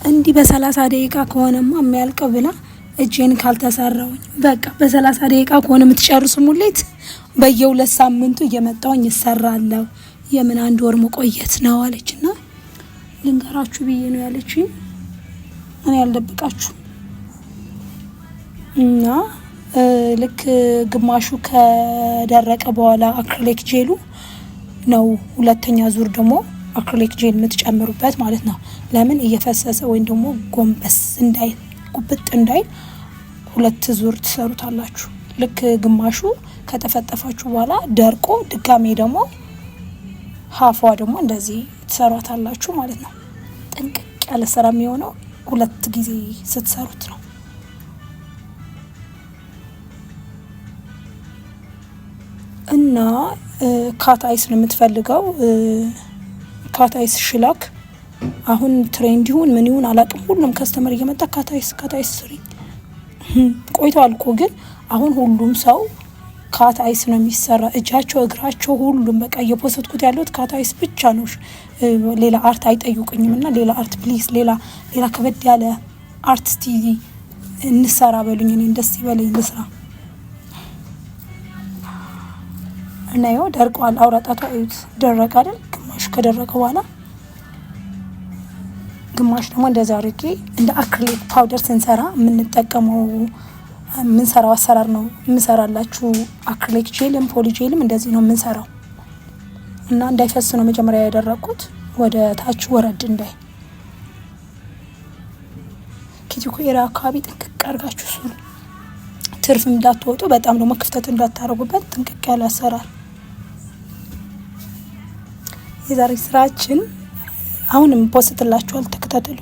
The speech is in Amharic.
እንዲህ በ30 ደቂቃ ከሆነማ የሚያልቀው ብላ እጄን ካልተሰራውኝ በቃ በ30 ደቂቃ ከሆነ የምትጨርሱ ሙሌት በየ2 ሳምንቱ እየመጣውኝ እሰራለሁ። የምን 1 ወር መቆየት ነው አለችና ልንገራችሁ ብዬ ነው ያለችኝ። እኔ ያልደብቃችሁ እና ልክ ግማሹ ከደረቀ በኋላ አክሪሊክ ጄሉ ነው ሁለተኛ ዙር ደግሞ አክሪሊክ ጄል የምትጨምሩበት ማለት ነው። ለምን እየፈሰሰ ወይም ደግሞ ጎንበስ እንዳይል ጉብጥ እንዳይል 2 ዙር ትሰሩታላችሁ። ልክ ግማሹ ከተፈጠፋችሁ በኋላ ደርቆ ድጋሜ ደግሞ ሀፏ ደግሞ እንደዚህ ትሰሯታላችሁ ማለት ነው። ጥንቅቅ ያለ ስራ የሚሆነው 2 ጊዜ ስትሰሩት ነው። እና ካት አይስ ነው የምትፈልገው። ካት አይስ ሽላክ አሁን ትሬንድ ይሁን ምን ይሁን አላቅም። ሁሉም ከስተመር እየመጣ ካት አይስ ስሪ ቆይቷል እኮ ግን አሁን ሁሉም ሰው ካት አይስ ነው የሚሰራ። እጃቸው እግራቸው ሁሉም በቃ እየፖስትኩት ያለሁት ካት አይስ ብቻ ነው። ሌላ አርት አይጠይቁኝም እና ሌላ አርት ፕሊዝ ሌላ ከበድ ያለ አርት እስቲ እንሰራ በሉኝ። እኔ ደስ ይበለኝ ልስራ። እና ይኸው ደርቋል። አውራጣቷ እዩት ደረቀ አይደል? ግማሽ ከደረቀ በኋላ ግማሽ ደግሞ እንደዛ አድርጌ እንደ አክሪሊክ ፓውደር ስንሰራ የምንሰራው አሰራር ነው የምንሰራላችሁ። አክሪሊክ ጄልም ፖሊ ጄልም እንደዚህ ነው የምንሰራው። እና እንዳይፈስ ነው መጀመሪያ ያደረኩት ወደ ታች ወረድ እንዳይ። ኪቲኮራ አካባቢ ጥንቅቅ አድርጋችሁ ስሩ። ትርፍ እንዳትወጡ፣ በጣም ደግሞ ክፍተት እንዳታረጉበት ጥንቅቅ ያለ አሰራር። የዛሬ ስራችን አሁንም ፖስትላችኋል፣ ተከታተሉ።